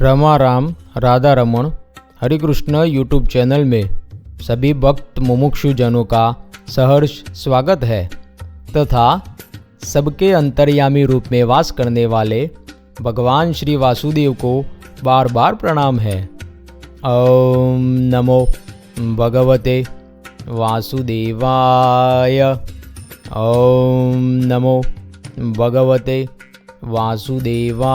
Rama Ram Radha Raman Harikrishna YouTube channel में सभी भक्त मुमुक्षुजनों का सहर्ष स्वागत है तथा सबके अंतर्यामी रूप में वास करने वाले भगवान श्री वासुदेव को बार बार प्रणाम है। ओम नमो भगवते वासुदेवाय। ओम नमो भगवते वासुदेवाय।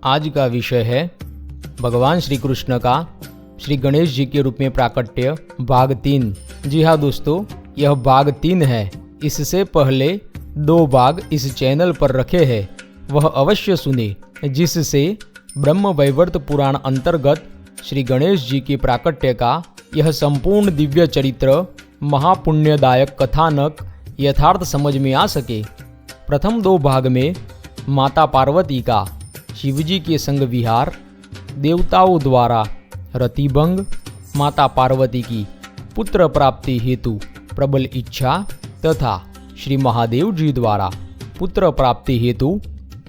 आज का विषय है भगवान श्री कृष्ण का श्री गणेश जी के रूप में प्राकट्य भाग 3। जी हाँ दोस्तों, यह भाग 3 है। इससे पहले 2 भाग इस चैनल पर रखे हैं, वह अवश्य सुने, जिससे ब्रह्म वैवर्त पुराण अंतर्गत श्री गणेश जी के प्राकट्य का यह संपूर्ण दिव्य चरित्र महापुण्यदायक कथानक यथार्थ समझ में आ सके। प्रथम 2 भाग में माता पार्वती का शिवजी के संग विहार, देवताओं द्वारा रतिभंग, माता पार्वती की पुत्र प्राप्ति हेतु प्रबल इच्छा तथा श्री महादेव जी द्वारा पुत्र प्राप्ति हेतु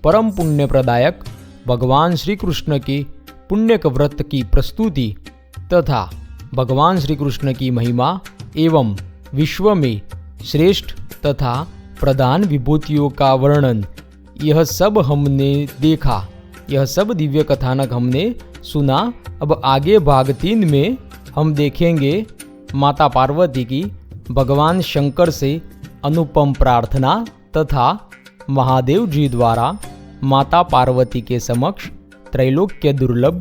परम पुण्य प्रदायक भगवान श्री कृष्ण के पुण्यक व्रत की प्रस्तुति तथा भगवान श्री कृष्ण की महिमा एवं विश्व में श्रेष्ठ तथा प्रधान विभूतियों का वर्णन, यह सब हमने देखा। यह सब दिव्य कथानक हमने सुना। अब आगे भाग 3 में हम देखेंगे माता पार्वती की भगवान शंकर से अनुपम प्रार्थना तथा महादेव जी द्वारा माता पार्वती के समक्ष त्रैलोक्य दुर्लभ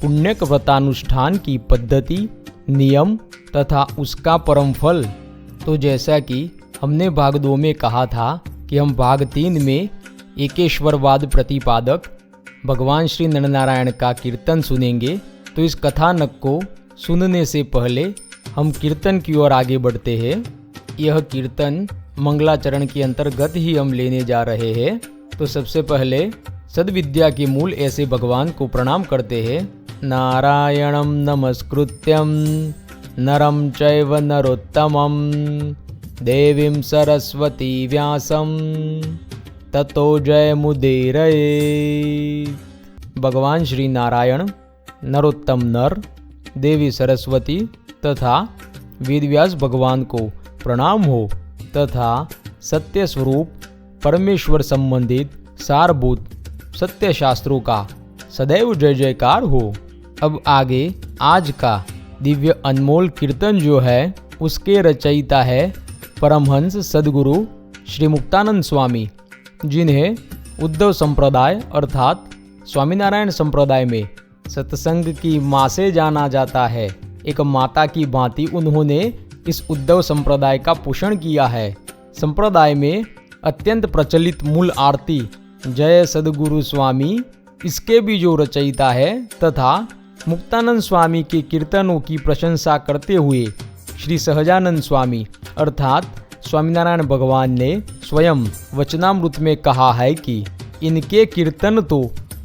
पुण्यक व्रतानुष्ठान की पद्धति, नियम तथा उसका परम फल। तो जैसा कि हमने भाग 2 में कहा था कि हम भाग 3 में एकेश्वरवाद प्रतिपादक भगवान श्री नरनारायण का कीर्तन सुनेंगे। तो इस कथानक को सुनने से पहले हम कीर्तन की ओर आगे बढ़ते हैं। यह कीर्तन मंगलाचरण के अंतर्गत ही हम लेने जा रहे हैं। तो सबसे पहले सद्विद्या के मूल ऐसे भगवान को प्रणाम करते हैं। नारायणं नमस्कृत्यं नरं चैव नरोत्तमं देवीं सरस्वती व्यासं ततो जयमुदीरये। भगवान श्री नारायण, नरोत्तम नर, देवी सरस्वती तथा वेदव्यास भगवान को प्रणाम हो तथा सत्य स्वरूप परमेश्वर संबंधित सारभूत सत्य शास्त्रों का सदैव जय जयकार हो। अब आगे आज का दिव्य अनमोल कीर्तन जो है उसके रचयिता है परमहंस सद्गुरु श्री मुक्तानंद स्वामी, जिन्हें उद्धव संप्रदाय अर्थात स्वामीनारायण संप्रदाय में सत्संग की माँ से जाना जाता है। एक माता की भांति उन्होंने इस उद्धव संप्रदाय का पोषण किया है। संप्रदाय में अत्यंत प्रचलित मूल आरती जय सद्गुरु स्वामी, इसके भी जो रचयिता है तथा मुक्तानंद स्वामी के कीर्तनों की प्रशंसा करते हुए श्री सहजानंद स्वामी अर्थात स्वामीनारायण भगवान ने स्वयं वचनामृत में कहा है कि इनके कीर्तन तो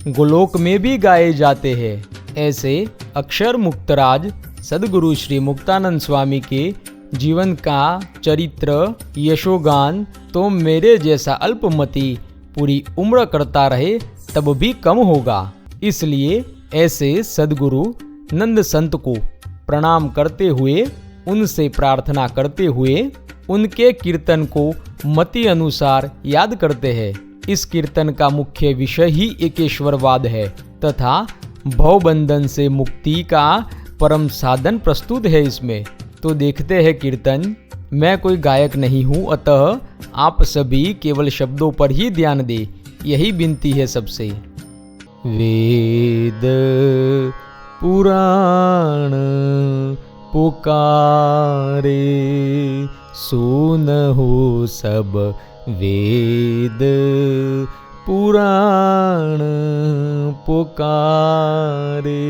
गोलोक में भी गाए जाते हैं। ऐसे अक्षर मुक्तराज सद्गुरु श्री मुक्तानंद स्वामी के जीवन का चरित्र यशोगान तो मेरे जैसा अल्पमति पूरी उम्र करता रहे तब भी कम होगा। इसलिए ऐसे सद्गुरु नंद संत को प्रणाम करते हुए, उनसे प्रार्थना करते हुए उनके कीर्तन को मति अनुसार याद करते हैं। इस कीर्तन का मुख्य विषय ही एकेश्वरवाद है तथा भवबंधन से मुक्ति का परम साधन प्रस्तुत है इसमें। तो देखते हैं कीर्तन। मैं कोई गायक नहीं हूँ, अतः आप सभी केवल शब्दों पर ही ध्यान दें, यही विनती है सबसे। वेद पुराण पुकारे सुनहो सब, वेद पुराण पुकारे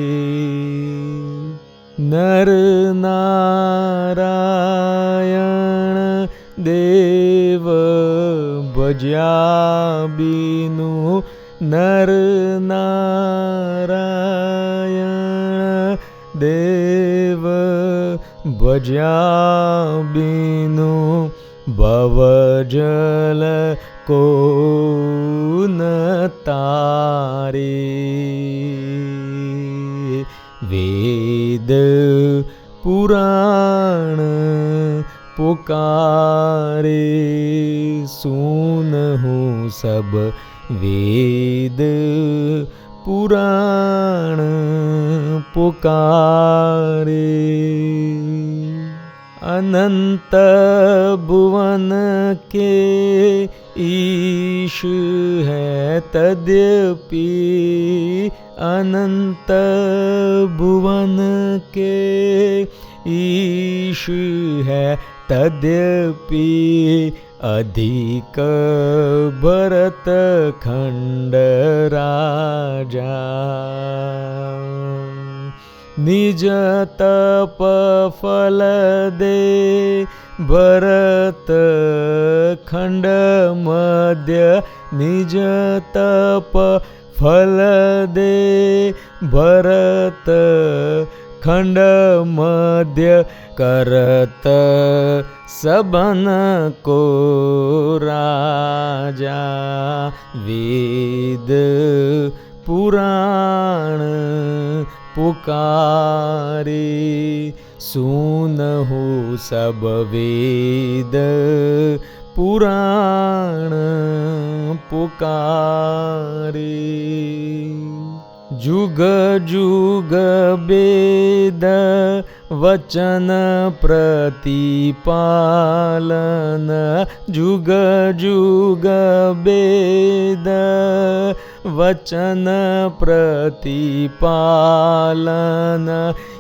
नर नारायण देव भज्या बिनु, नर नारायण देव भज्या बिनु भवजल को न तारे। वेद पुराण पुकारे, सुनहु सब वेद पुराण पुकारे। अनंत भुवन के ईश है तद्यपि, अनंत भुवन के ईश है तद्यपि, अधिक भरत खंड राजा। निज तप फल दे भरत खंड मध्य, निज तप फल दे भरत खंड मध्य। करत सबन को राजा, वेद पुराण पुकारे। सुनहु सब वेद पुराण पुकारे। जुग जुग वेद वचन प्रतिपालन, जुग जुग वेद वचन प्रतिपालन।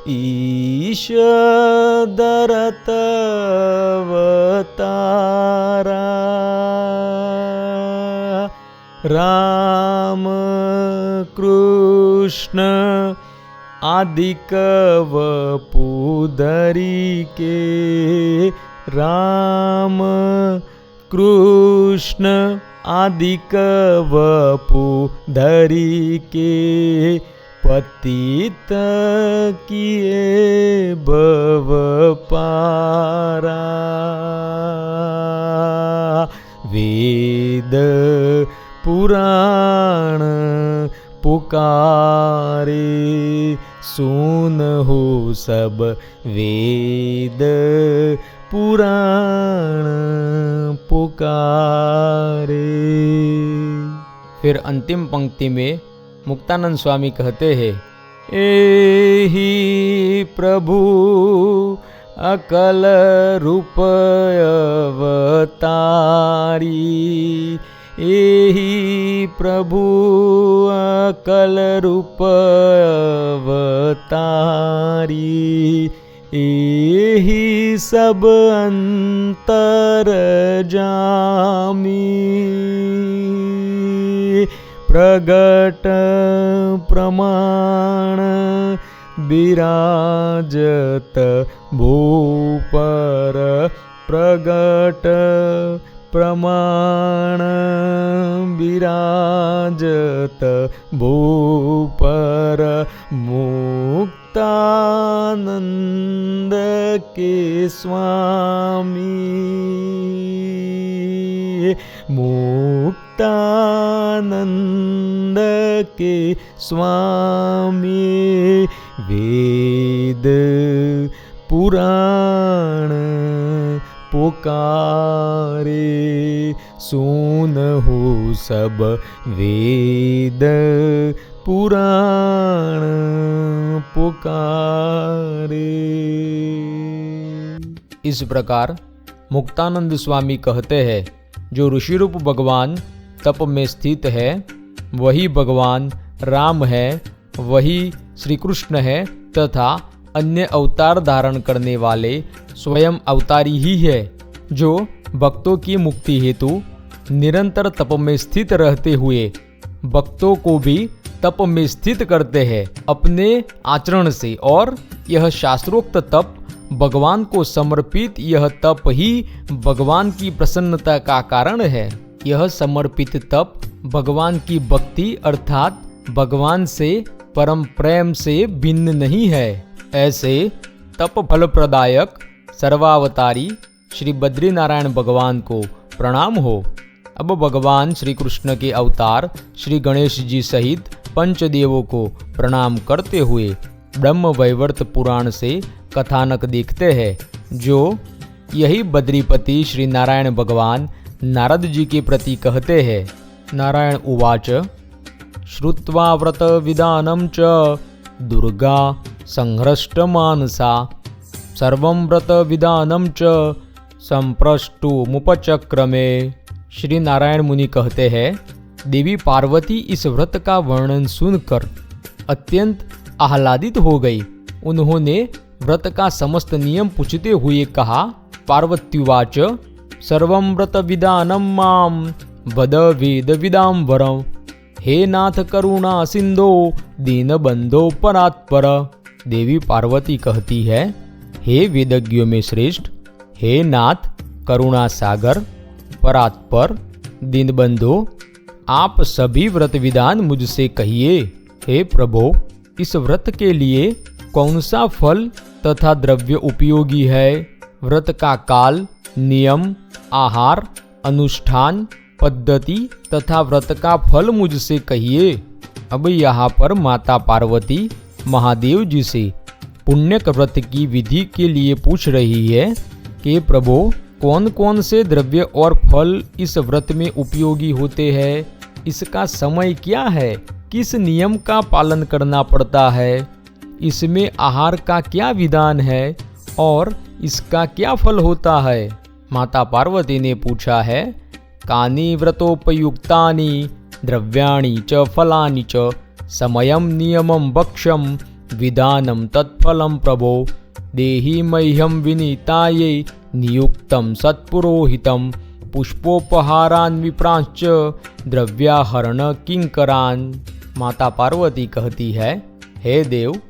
ईश दरत अवतारा, राम कृष्ण आदिक वपुधरी के। राम कृष्ण आदिक वपुधरी के, पतित किए भव पारा। वेद पुराण पुकारे, सुनहु सब वेद पुराण पुकारे। फिर अंतिम पंक्ति में मुक्तानंद स्वामी कहते हैं, एहि प्रभु अकल रूप अवतारी। एहि प्रभु अकल रूप अवतारी। एहि सब अंतर जामी, प्रगट प्रमाण विराजत भूपर। प्रगट प्रमाण विराजत भूपर। मुक्तानंद के स्वामी, मुक्तानंद के स्वामी। वेद पुराण पुकारे, सुनहु सब वेद पुराण पुकारे। इस प्रकार मुक्तानंद स्वामी कहते हैं, जो ऋषिरूप भगवान तप में स्थित है वही भगवान राम है, वही श्री कृष्ण है तथा अन्य अवतार धारण करने वाले स्वयं अवतारी ही है, जो भक्तों की मुक्ति हेतु निरंतर तप में स्थित रहते हुए भक्तों को भी तप में स्थित करते हैं अपने आचरण से। और यह शास्त्रोक्त तप भगवान को समर्पित यह तप ही भगवान की प्रसन्नता का कारण है। यह समर्पित तप भगवान की भक्ति अर्थात भगवान से परम प्रेम से भिन्न नहीं है। ऐसे तप फल प्रदायक सर्वावतारी श्री बद्रीनारायण भगवान को प्रणाम हो। अब भगवान श्री कृष्ण के अवतार श्री गणेश जी सहित पंचदेवों को प्रणाम करते हुए ब्रह्म वैवर्त पुराण से कथानक देखते हैं, जो यही बद्रीपति श्री नारायण भगवान नारद जी के प्रति कहते हैं। नारायण उवाच श्रुत्वा व्रत विधानं च दुर्गा संहृष्ट मानसा सर्वं व्रत विधानं च संप्रष्टुमुपचक्रमे। श्री नारायण मुनि कहते हैं, देवी पार्वती इस व्रत का वर्णन सुनकर अत्यंत आह्लादित हो गई। उन्होंने व्रत का समस्त नियम पूछते हुए कहा, पार्वत्युवाच सर्वं व्रत विधानं मां वद वेद विदाम्बरम्। हे नाथ करुणा सिंधो दीनबंधो परात्पर। देवी पार्वती कहती है, हे वेदज्ञों में श्रेष्ठ, हे नाथ करुणा सागर परात्पर दीनबंधो, आप सभी व्रत विधान मुझसे कहिए। हे प्रभो, इस व्रत के लिए कौन सा फल तथा द्रव्य उपयोगी है? व्रत का काल, नियम, आहार, अनुष्ठान, पद्धति तथा व्रत का फल मुझसे कहिए। अब यहाँ पर माता पार्वती महादेव जी से पुण्यक व्रत की विधि के लिए पूछ रही है कि प्रभु, कौन कौन से द्रव्य और फल इस व्रत में उपयोगी होते हैं? इसका समय क्या है? किस नियम का पालन करना पड़ता है? इसमें आहार का क्या विधान है और इसका क्या फल होता है? माता पार्वती ने पूछा है, कानि व्रतोपयुक्तानि द्रव्याणि च फलानि च समयं नियमं वक्ष्यं विधानं तत्फलं प्रभो। देहि मह्यं विनीतायै नियुक्तं सत्पुरोहितं पुष्पोपहारान् विप्रांश्च द्रव्याहरण किंकरान्। माता पार्वती कहती है, हे देव,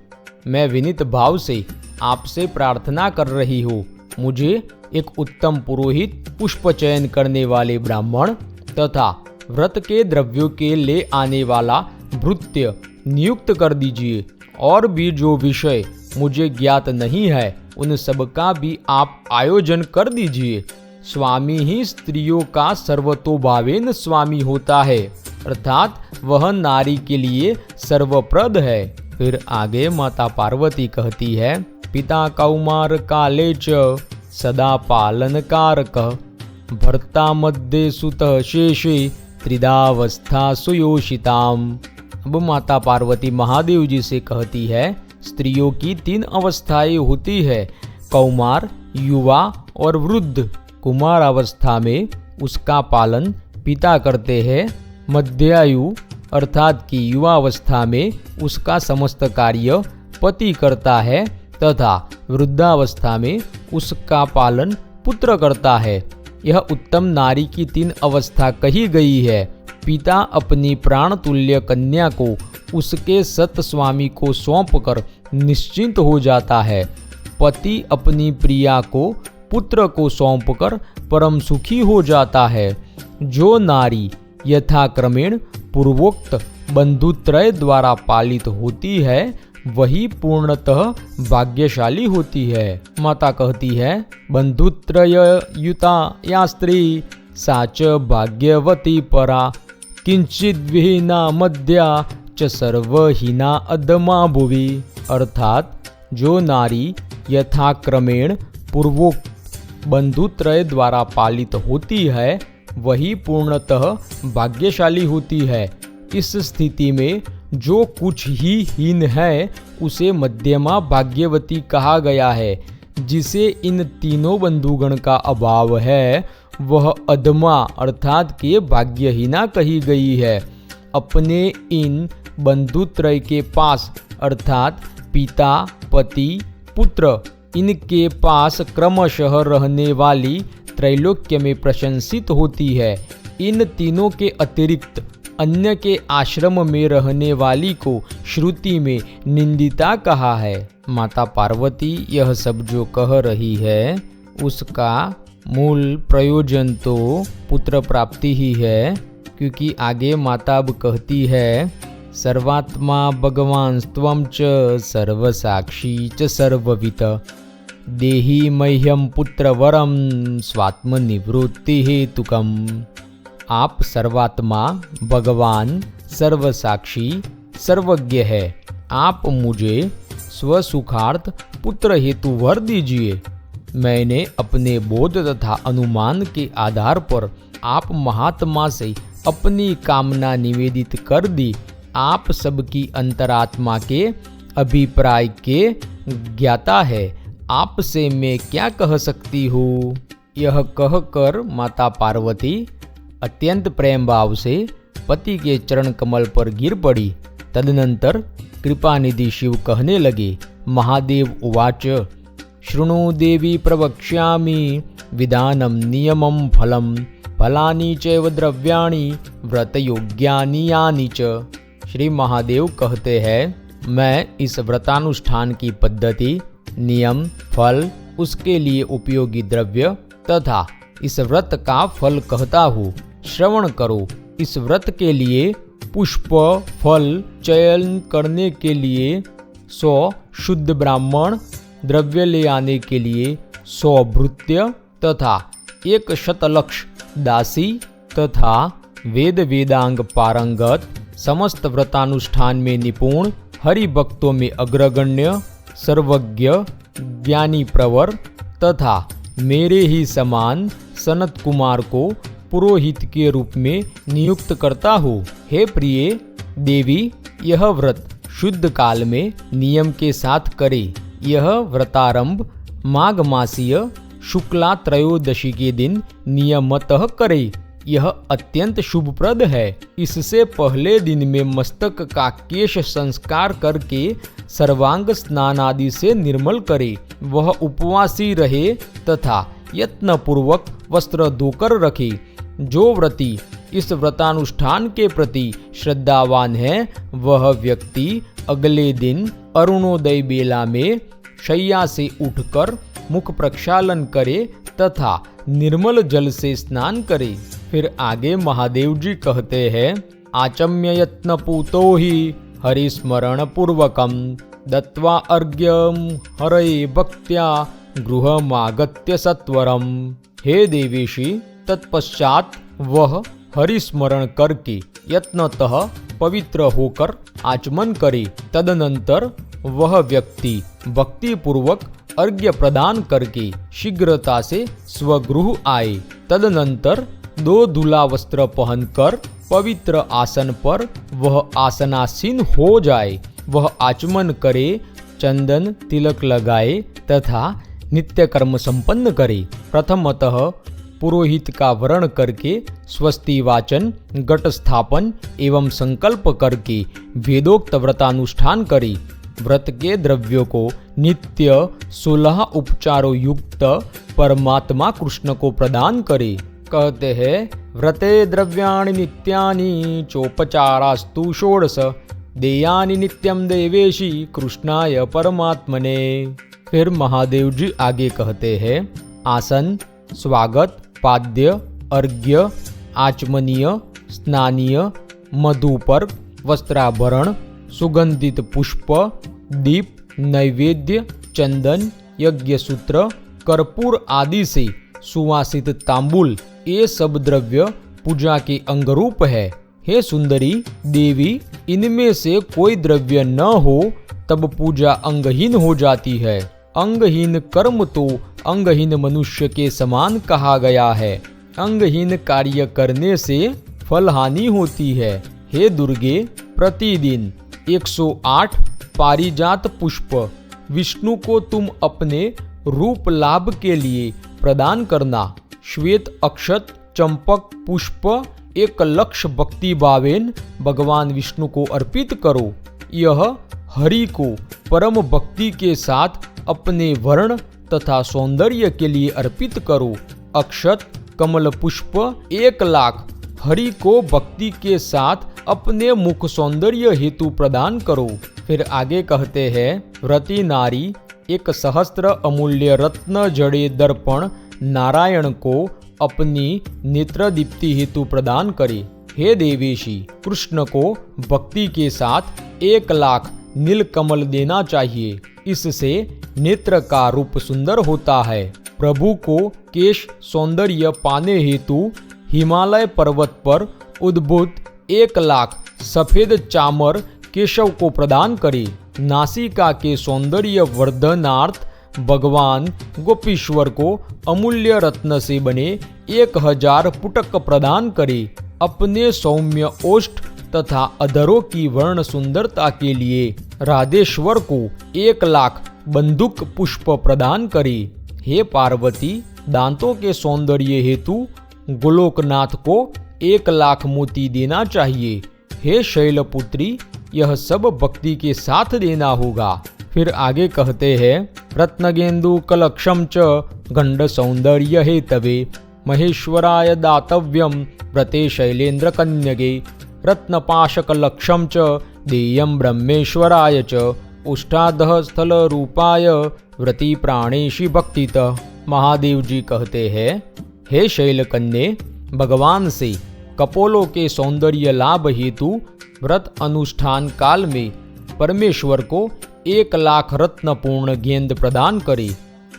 मैं विनीत भाव से आपसे प्रार्थना कर रही हूँ, मुझे एक उत्तम पुरोहित, पुष्प चयन करने वाले ब्राह्मण तथा व्रत के द्रव्यों के ले आने वाला भृत्य नियुक्त कर दीजिए। और भी जो विषय मुझे ज्ञात नहीं है, उन सब का भी आप आयोजन कर दीजिए। स्वामी ही स्त्रियों का सर्वतोभावेन स्वामी होता है, अर्थात वह नारी के लिए सर्वप्रद है। फिर आगे माता पार्वती कहती है, पिता कौमार काले च सदा पालन कारक भर्ता मध्य सुत शेषे त्रिदावस्था सुयोषिताम। अब माता पार्वती महादेव जी से कहती है, स्त्रियों की 3 अवस्थाएं होती है, कौमार, युवा और वृद्ध। कुमार अवस्था में उसका पालन पिता करते हैं, मध्यायु अर्थात कि युवा अवस्था में उसका समस्त कार्य पति करता है तथा वृद्धावस्था में उसका पालन पुत्र करता है। यह उत्तम नारी की 3 अवस्था कही गई है। पिता अपनी प्राण तुल्य कन्या को उसके सत स्वामी को सौंपकर निश्चिंत हो जाता है। पति अपनी प्रिया को पुत्र को सौंपकर परम सुखी हो जाता है। जो नारी यथाक्रमेण पूर्वोक्त बंधुत्रय द्वारा पालित होती है, वही पूर्णतः भाग्यशाली होती है। माता कहती है, बंधुत्रय युता या स्त्री साच भाग्यवती परा किंचित विहीना मध्या च सर्वहीना अधमा भुवि। अर्थात जो नारी यथाक्रमेण पूर्वोक्त बंधुत्रय द्वारा पालित होती है, वही पूर्णतः भाग्यशाली होती है। इस स्थिति में जो कुछ ही हीन है, उसे मध्यमा भाग्यवती कहा गया है। जिसे इन तीनों बंधुगण का अभाव है, वह अधमा अर्थात के भाग्यहीना कही गई है। अपने इन बंधुत्रय के पास अर्थात पिता, पति, पुत्र, इनके पास क्रमशः रहने वाली त्रैलोक्य में प्रशंसित होती है। इन तीनों के अतिरिक्त अन्य के आश्रम में रहने वाली को श्रुति में निंदिता कहा है। माता पार्वती यह सब जो कह रही है, उसका मूल प्रयोजन तो पुत्र प्राप्ति ही है, क्योंकि आगे माता अब कहती है, सर्वात्मा भगवान त्वं च सर्वसाक्षी च सर्ववित देहि मह्यं पुत्र वरम स्वात्मनिवृत्ति हेतुकम्। आप सर्वात्मा, भगवान, सर्वसाक्षी, सर्वज्ञ है। आप मुझे स्वसुखार्थ पुत्र हेतु वर दीजिए। मैंने अपने बोध तथा अनुमान के आधार पर आप महात्मा से अपनी कामना निवेदित कर दी। आप सबकी अंतरात्मा के अभिप्राय के ज्ञाता है। आपसे मैं क्या कह सकती हूँ? यह कहकर माता पार्वती अत्यंत प्रेम भाव से पति के चरण कमल पर गिर पड़ी। तदनंतर कृपानिधि शिव कहने लगे, महादेव उवाच, शृणु देवी प्रवक्ष्यामि विधानम नियमम फलम फलानि चैव द्रव्याणि व्रतयोग्यानि यानि च। श्री महादेव कहते हैं, मैं इस व्रतानुष्ठान की पद्धति, नियम, फल, उसके लिए उपयोगी द्रव्य तथा इस व्रत का फल कहता हूँ। श्रवण करो। इस व्रत के लिए पुष्प फल चयन करने के लिए 100 शुद्ध ब्राह्मण, द्रव्य ले आने के लिए 100 भृत्य तथा 100 लक्ष दासी तथा वेद वेदांग पारंगत, समस्त व्रतानुष्ठान में निपुण, हरि भक्तों में अग्रगण्य, सर्वज्ञ, ज्ञानी प्रवर तथा मेरे ही समान सनत कुमार को पुरोहित के रूप में नियुक्त करता हूँ। हे प्रिय देवी, यह व्रत शुद्ध काल में नियम के साथ करे। यह व्रतारंभ माघ मासीय शुक्ला त्रयोदशी के दिन नियमतः करे। यह अत्यंत शुभप्रद है। इससे पहले दिन में मस्तक का केश संस्कार करके सर्वांग स्नान आदि से निर्मल करे। वह उपवासी रहे तथा यत्न पूर्वक वस्त्र धोकर रखे। जो व्रती इस व्रतानुष्ठान के प्रति श्रद्धावान है, वह व्यक्ति अगले दिन अरुणोदय बेला में शैया से उठकर मुख प्रक्षालन करे तथा निर्मल जल से स्नान करे। फिर आगे महादेव जी कहते हैं, आचम्य यत्न पूतो ही हरिस्मरण पूर्वकम दत्वा अर्घ्यम हरये भक्त्या गृहमागत्य सत्वरम। हे देवेशी, तत्पश्चात वह हरिस्मरण करके यत्नतः पवित्र होकर आचमन करे। तदनंतर वह व्यक्ति भक्ति पूर्वक अर्घ्य प्रदान करके शीघ्रता से स्वगृह आए। तदनंतर 2 धुला वस्त्र पहनकर पवित्र आसन पर वह आसनासीन हो जाए। वह आचमन करे, चंदन तिलक लगाए तथा नित्य कर्म संपन्न करे। प्रथमतः पुरोहित का वरण करके स्वस्ति वाचन, घट स्थापन एवं संकल्प करके वेदोक्त व्रतानुष्ठान करे। व्रत के द्रव्यों को नित्य 16 उपचारों युक्त परमात्मा कृष्ण को प्रदान करे। कहते हैं, व्रते द्रव्याणि नित्यानि चोपचारास्तु षोडश देयानि नित्यम देवेशी कृष्णाय परमात्मने। फिर महादेव जी आगे कहते हैं, आसन, स्वागत, पाद्य, अर्घ्य, आचमनीय, स्नानीय, मधुपर्क, वस्त्राभरण, सुगंधित पुष्प, दीप, नैवेद्य, चंदन, यज्ञ सूत्र, कर्पूर आदि से सुवासित तांबुल, ये सब द्रव्य पूजा के अंगरूप है। हे सुंदरी देवी, इनमें से कोई द्रव्य न हो तब पूजा अंगहीन हो जाती है। अंगहीन कर्म तो अंगहीन मनुष्य के समान कहा गया है। अंगहीन कार्य करने से फल हानि होती है। हे दुर्गे, प्रतिदिन 108 पारिजात पुष्प विष्णु को तुम अपने रूप लाभ के लिए प्रदान करना। श्वेत अक्षत चंपक पुष्प 1,00,000 भक्ति भावेन भगवान विष्णु को अर्पित करो। यह हरि को परम भक्ति के साथ अपने वर्ण तथा सौंदर्य के लिए अर्पित करो। अक्षत कमल पुष्प 1,00,000 हरि को भक्ति के साथ अपने मुख सौंदर्य हेतु प्रदान करो। फिर आगे कहते हैं, व्रती नारी 1 सहस्त्र अमूल्य रत्न जड़े दर्पण नारायण को अपनी नेत्र दीप्ति हेतु प्रदान करे। हे देवेशी, कृष्ण को भक्ति के साथ 1,00,000 नील कमल देना चाहिए। इससे नेत्र का रूप सुंदर होता है। प्रभु को केश सौंदर्य पाने हेतु हिमालय पर्वत पर उद्भूत 1 लाख सफेद चामर केशव को प्रदान करे। नासिका के सौंदर्य वर्धनार्थ भगवान गोपीश्वर को अमूल्य रत्न से बने 1000 पुटक प्रदान करे। अपने सौम्य ओष्ठ तथा अधरों की वर्ण सुंदरता के लिए राधेश्वर को 1 लाख बंदूक पुष्प प्रदान करे। हे पार्वती, दांतों के सौंदर्य हेतु गोलोकनाथ को 1 लाख मोती देना चाहिए। हे शैलपुत्री, यह सब भक्ति के साथ देना होगा। फिर आगे कहते हैं, रत्नगेंदु कलक्षम च गंड सौंदर्य हेतवे महेश्वराय दातव्यम व्रते शैलेन्द्र कन्यगे रत्नपाशक लक्षम च देयम ब्रह्मेश्वराय च उष्टादह स्थल रूपाय व्रति प्राणेशी भक्तित। महादेव जी कहते हैं, हे शैलकन्ये, भगवान से कपोलों के सौंदर्य लाभ हेतु व्रत अनुष्ठान काल में परमेश्वर को 1 लाख रत्न पूर्ण गेंद प्रदान करे।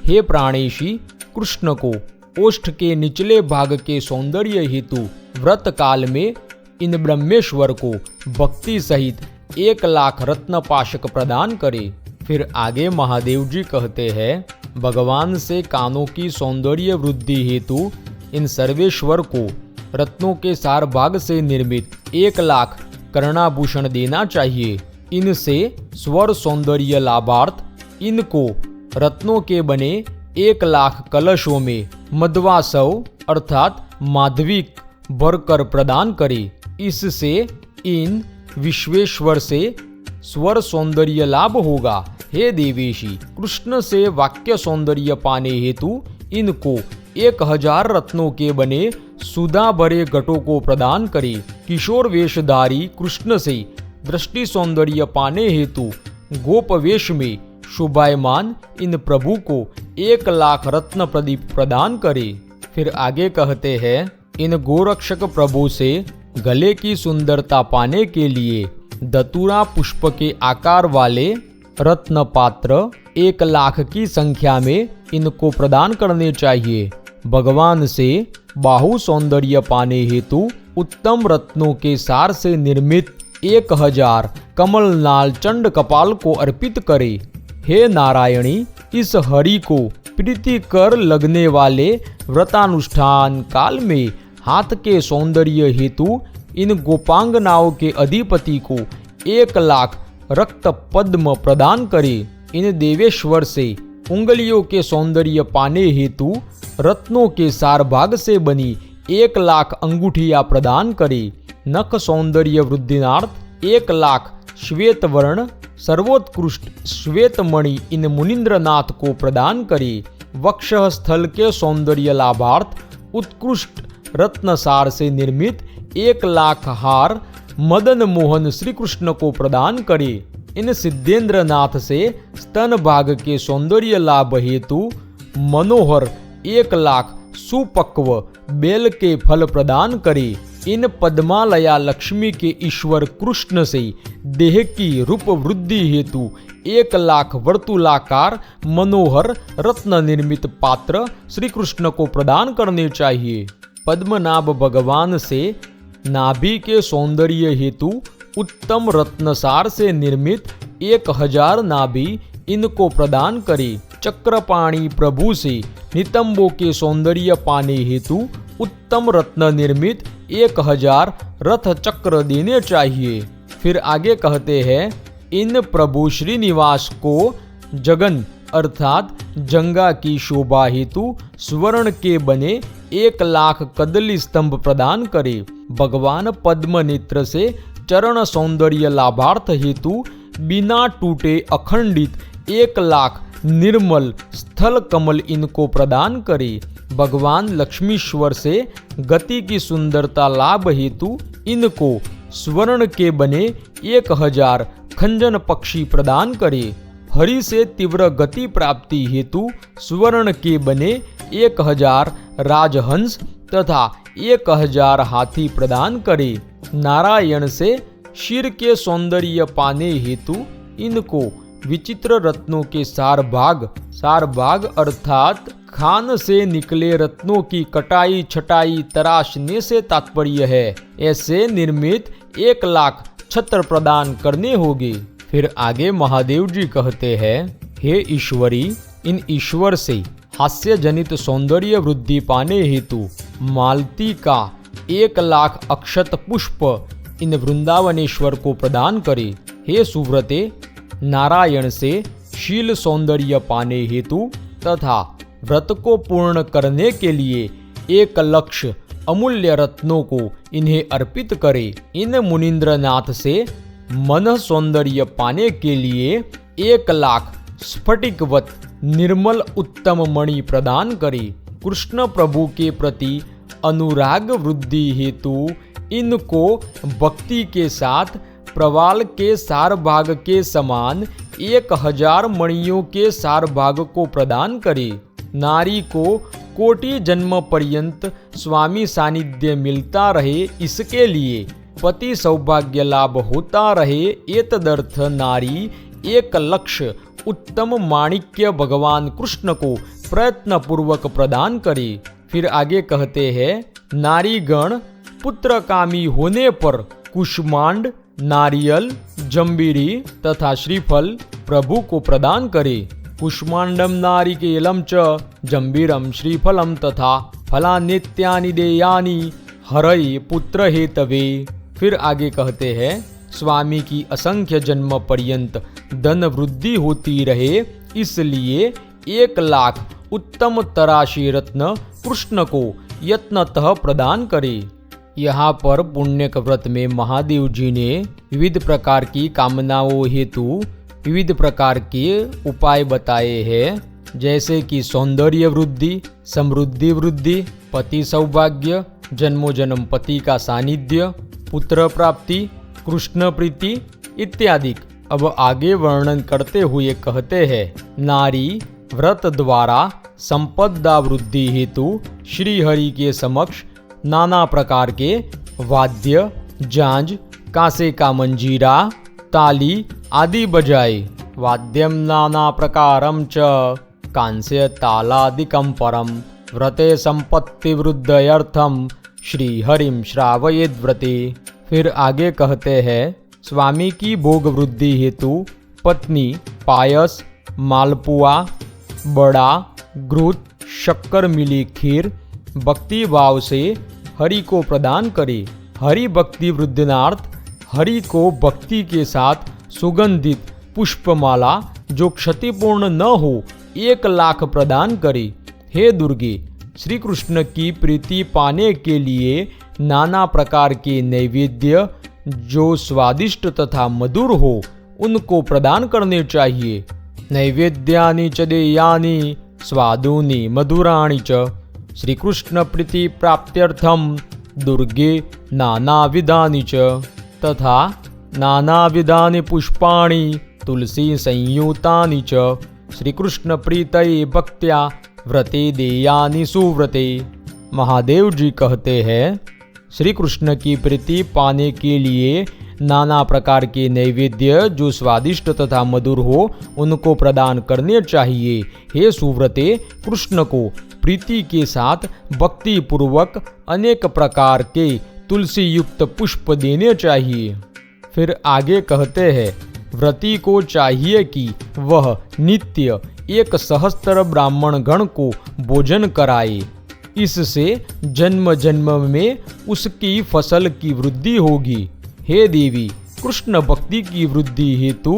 हे प्राणेशी, कृष्ण को ओष्ठ के निचले भाग के सौंदर्य हेतु व्रत काल में इन ब्रह्मेश्वर को भक्ति सहित 1 लाख रत्न पाशक प्रदान करे। फिर आगे महादेव जी कहते हैं, भगवान से कानों की सौंदर्य वृद्धि हेतु इन सर्वेश्वर को रत्नों के सार भाग से निर्मित 1 लाख कर्णाभूषण देना चाहिए। इनसे स्वर सौंदर्य लाभार्थ इनको रत्नों के बने 1 लाख कलशों में मध्वासव अर्थात माधविक भरकर प्रदान करे। इससे इन विश्वेश्वर से स्वर सौंदर्य लाभ होगा। हे देवेशी, कृष्ण से वाक्य सौंदर्य पाने हेतु इनको 1000 रत्नों के बने सुधा भरे घटों को प्रदान करे। किशोर वेशधारी कृष्ण से दृष्टि सौंदर्य पाने हेतु गोप वेश में शोभायमान इन प्रभु को 1 लाख रत्न प्रदीप प्रदान करे। फिर आगे कहते हैं, इन गोरक्षक प्रभु से गले की सुंदरता पाने के लिए दतुरा पुष्प के आकार वाले रत्न पात्र 1 लाख की संख्या में इनको प्रदान करने चाहिए। भगवान से बाहु सौंदर्य पाने हेतु उत्तम रत्नों के सार से निर्मित 1000 कमल नाल चंड कपाल को अर्पित करे। हे नारायणी, इस हरि को प्रीति कर लगने वाले व्रतानुष्ठान काल में हाथ के सौंदर्य हेतु इन गोपांगनाओं के अधिपति को 1 लाख रक्त पद्म प्रदान करे। इन देवेश्वर से उंगलियों के सौंदर्य पाने हेतु रत्नों के सार भाग से बनी 1 लाख अंगूठियां प्रदान करे। नख सौंदर्य वृद्धिनार्थ 1 लाख श्वेत वर्ण सर्वोत्कृष्ट श्वेत मणि इन मुनीन्द्रनाथ को प्रदान करे। वक्ष स्थल के सौंदर्य लाभार्थ उत्कृष्ट रत्नसार से निर्मित 1 लाख हार मदन मोहन श्री कृष्ण को प्रदान करे। इन सिद्धेंद्र नाथ से स्तन भाग के सौंदर्य लाभ हेतु मनोहर 1 लाख सुपक्व बेल के फल प्रदान करे। इन पद्मालया लक्ष्मी के ईश्वर कृष्ण से देह की रूप वृद्धि हेतु 1 लाख वर्तुलाकार मनोहर रत्न निर्मित पात्र श्री कृष्ण को प्रदान करने चाहिए। पद्मनाभ भगवान से नाभि के सौंदर्य हेतु उत्तम रत्नसार से निर्मित 1000 नाभि इनको प्रदान करे। चक्रपाणी प्रभु से नितंबों के सौंदर्य पाने हेतु उत्तम रत्न निर्मित 1000 रथ चक्र देने चाहिए। फिर आगे कहते हैं, इन प्रभु श्रीनिवास को जगन अर्थात जंगा की शोभा हेतु स्वर्ण के बने 1 लाख कदली स्तंभ प्रदान करे। भगवान पद्म नेत्र से चरण सौंदर्य लाभार्थ हेतु बिना टूटे अखंडित 1 लाख निर्मल स्थल कमल इनको प्रदान करे। भगवान लक्ष्मीश्वर से गति की सुंदरता लाभ हेतु इनको स्वर्ण के बने 1000 खंजन पक्षी प्रदान करे। हरि से तीव्र गति प्राप्ति हेतु स्वर्ण के बने 1000 राजहंस तथा 1000 हाथी प्रदान करे। नारायण से शिर के सौंदर्य पाने हेतु इनको विचित्र रत्नों के सारभाग अर्थात खान से निकले रत्नों की कटाई छटाई तराशने से तात्पर्य है। ऐसे निर्मित 1 लाख छत्र प्रदान करने होंगे। फिर आगे महादेव जी कहते हैं, हे ईश्वरी, इन ईश्वर से हास्य जनित सौंदर्य वृद्धि पाने हेतु मालती का 1 लाख अक्षत पुष्प इन वृंदावनेश्वर को प्रदान करे। हे सुव्रते, नारायण से शील सौंदर्य पाने हेतु तथा व्रत को पूर्ण करने के लिए 1 लक्ष अमूल्य रत्नों को इन्हें अर्पित करे। इन मुनीन्द्रनाथ से मन सौंदर्य पाने के लिए 1 लाख स्फटिकवत निर्मल उत्तम मणि प्रदान करे। कृष्ण प्रभु के प्रति अनुराग वृद्धि हेतु इनको भक्ति के साथ प्रवाल के सारभाग के समान 1000 मणियों के सारभाग को प्रदान करे। नारी को कोटि जन्म पर्यंत स्वामी सानिध्य मिलता रहे, इसके लिए पति सौभाग्य लाभ होता रहे, एतदर्थ नारी 1 लक्ष उत्तम माणिक्य भगवान कृष्ण को प्रयत्न पूर्वक प्रदान करे। फिर आगे कहते हैं, नारीगण पुत्रकामी होने पर कुष्मांड, नारियल, जंबीरी तथा श्रीफल प्रभु को प्रदान करे। कुष्मांडम नारिकेलम च जंबीरम श्रीफलम तथा फलानित्यानि देयानि हरये पुत्र हेतवे। फिर आगे कहते हैं, स्वामी की असंख्य जन्म पर्यंत धन वृद्धि होती रहे, इसलिए 1 लाख उत्तम तराशी रत्न कृष्ण को यत्नतः प्रदान करे। यहाँ पर पुण्यक व्रत में महादेव जी ने विविध प्रकार की कामनाओं हेतु विविध प्रकार के उपाय बताए हैं, जैसे कि सौंदर्य वृद्धि, समृद्धि वृद्धि, पति सौभाग्य, जन्मों जन्म पति का सानिध्य, पुत्र प्राप्ति, कृष्ण प्रीति इत्यादि। अब आगे वर्णन करते हुए कहते हैं, नारी व्रत द्वारा संपदा वृद्धि हेतु श्री हरि के समक्ष नाना प्रकार के वाद्य, झांझ, कांसे का मंजीरा, ताली आदि बजाए। वाद्यम नाना प्रकारम च कांस्य तालादिकं परम व्रते संपत्ति वृद्धयर्थम श्री हरिम श्रावयेद व्रते। फिर आगे कहते हैं, स्वामी की भोग वृद्धि हेतु पत्नी पायस, मालपुआ, बड़ा, घृत, शक्कर मिली खीर भक्ति भाव से हरि को प्रदान करे। हरि भक्ति वृद्धिनार्थ हरि को भक्ति के साथ सुगंधित पुष्पमाला जो क्षतिपूर्ण न हो 1 लाख प्रदान करे। हे दुर्गे, श्री कृष्ण की प्रीति पाने के लिए नाना प्रकार के नैवेद्य जो स्वादिष्ट तथा मधुर हो उनको प्रदान करने चाहिए। नैवेद्यानि च देयानि स्वादूनि मधुराणि च श्री कृष्ण प्रीति प्राप्त्यर्थम दुर्गे नानाविधानि च तथा नानाविधानि पुष्पाणि तुलसी संयुतानि च श्री कृष्ण प्रीतये भक्त्या व्रते देयानि सुव्रते। महादेव जी कहते हैं, श्री कृष्ण की प्रीति पाने के लिए नाना प्रकार के नैवेद्य जो स्वादिष्ट तथा मधुर हो उनको प्रदान करने चाहिए। हे सुव्रते, कृष्ण को प्रीति के साथ भक्ति पूर्वक अनेक प्रकार के तुलसी युक्त पुष्प देने चाहिए। फिर आगे कहते हैं, व्रती को चाहिए कि वह नित्य 1 सहस्त्र ब्राह्मण गण को भोजन कराए, इससे जन्म जन्म में उसकी फसल की वृद्धि होगी। हे देवी, कृष्ण भक्ति की वृद्धि हेतु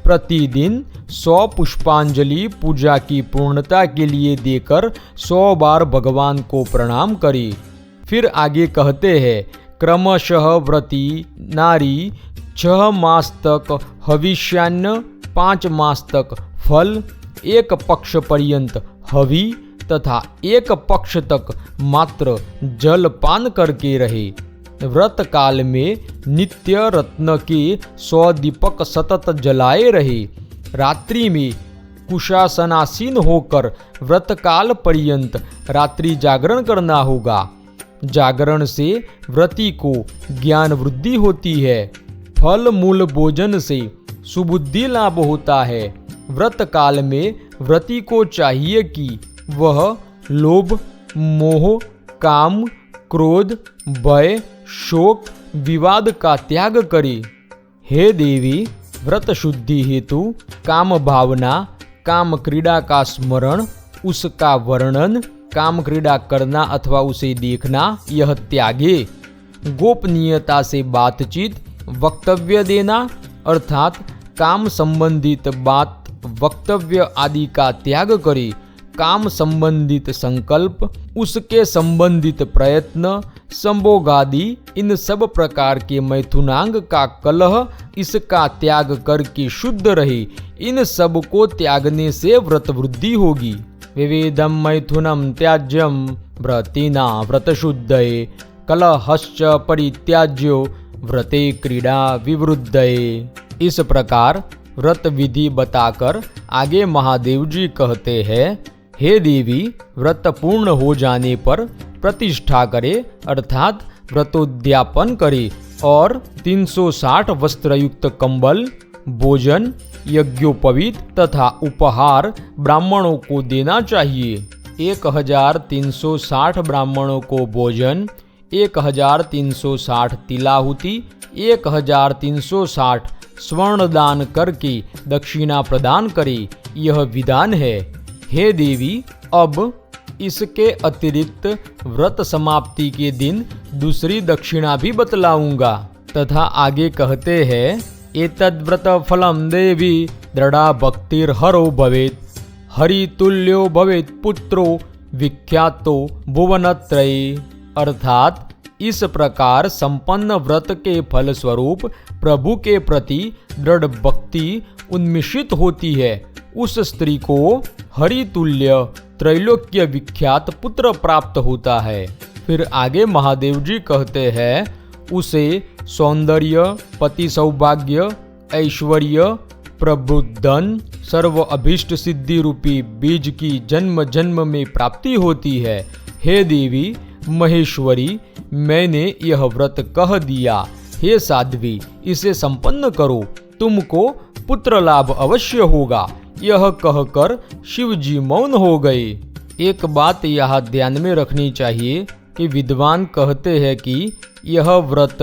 प्रतिदिन 100 पुष्पांजलि पूजा की पूर्णता के लिए देकर 100 बार भगवान को प्रणाम करे। फिर आगे कहते हैं, क्रमशः व्रती नारी 6 मास तक हविष्यान्न, 5 मास तक फल, 1 पक्ष पर्यंत हवि तथा 1 पक्ष तक मात्र जल पान करके रहे। व्रत काल में नित्य रत्न के 100 दीपक सतत जलाए रहे। रात्रि में कुशासनासीन होकर व्रत काल पर्यंत रात्रि जागरण करना होगा। जागरण से व्रती को ज्ञान वृद्धि होती है। फल मूल भोजन से सुबुद्धि लाभ होता है। व्रत काल में व्रती को चाहिए कि वह लोभ, मोह, काम, क्रोध, भय, शोक, विवाद का त्याग करे। हे देवी, व्रत शुद्धि हेतु काम भावना, काम क्रीड़ा का स्मरण, उसका वर्णन, काम क्रीड़ा करना अथवा उसे देखना यह त्यागे। गोपनीयता से बातचीत, वक्तव्य देना अर्थात काम संबंधित बात, वक्तव्य आदि का त्याग करे। काम संबंधित संकल्प, उसके संबंधित प्रयत्न, संभोग आदि इन सब प्रकार के मैथुनांग का कलह, इसका त्याग करके शुद्ध रहे। इन सब को त्यागने से व्रत वृद्धि होगी। विविधम मैथुनम त्याज्यम व्रतिना व्रत शुद्धये, कलहश्च परित्याज्यो व्रते क्रीड़ा विवृद्धये। इस प्रकार व्रत विधि बताकर आगे महादेव जी कहते हैं, हे देवी, व्रत पूर्ण हो जाने पर प्रतिष्ठा करे अर्थात व्रतोद्यापन करे और 360 वस्त्रयुक्त कंबल, भोजन, यज्ञोपवीत तथा उपहार ब्राह्मणों को देना चाहिए। 1360 ब्राह्मणों को भोजन, 1360 तिलाहुति, 1360 स्वर्ण दान करके दक्षिणा प्रदान करे, यह विधान है। हे देवी, अब इसके अतिरिक्त व्रत समाप्ति के दिन दूसरी दक्षिणा भी बतलाऊंगा। तथा आगे कहते हैं, एतद् व्रत फलम देवी दृढ़ा भक्तिर हरो भवेत्, हरितुल्यो भवेत् पुत्रो विख्यातो भुवनत्रये। अर्थात इस प्रकार संपन्न व्रत के फल स्वरूप प्रभु के प्रति दृढ़ भक्ति उन्मिषित होती है। उस स्त्री को हरितुल्य त्रैलोक्य विख्यात पुत्र प्राप्त होता है। फिर आगे महादेव जी कहते हैं, उसे सौंदर्य, पति सौभाग्य, ऐश्वर्य, प्रबुद्धन, सर्व अभीष्ट सिद्धि रूपी बीज की जन्म जन्म में प्राप्ति होती है। हे देवी महेश्वरी, मैंने यह व्रत कह दिया। हे साध्वी, इसे संपन्न करो, तुमको पुत्र लाभ अवश्य होगा। यह कहकर शिव जी मौन हो गए। एक बात यह ध्यान में रखनी चाहिए कि विद्वान कहते हैं कि यह व्रत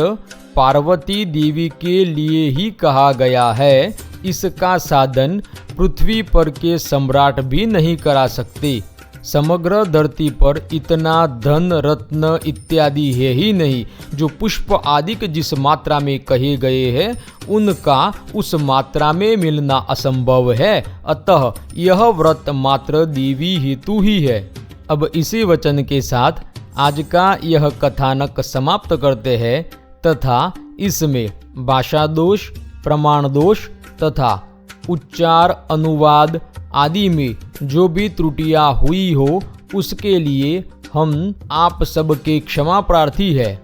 पार्वती देवी के लिए ही कहा गया है। इसका साधन पृथ्वी पर के सम्राट भी नहीं करा सकते। समग्र धरती पर इतना धन रत्न इत्यादि है ही नहीं। जो पुष्प आदि जिस मात्रा में कहे गए हैं उनका उस मात्रा में मिलना असंभव है। अतः यह व्रत मात्र देवी हेतु ही है। अब इसी वचन के साथ आज का यह कथानक समाप्त करते हैं तथा इसमें भाषा दोष, प्रमाण दोष तथा उच्चार, अनुवाद आदि में जो भी त्रुटियां हुई हो उसके लिए हम आप सबके क्षमा प्रार्थी है।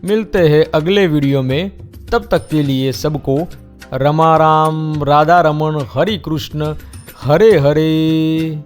मिलते हैं अगले वीडियो में, तब तक के लिए सबको रमा राम, राधा रमन, हरि कृष्ण, हरे हरे।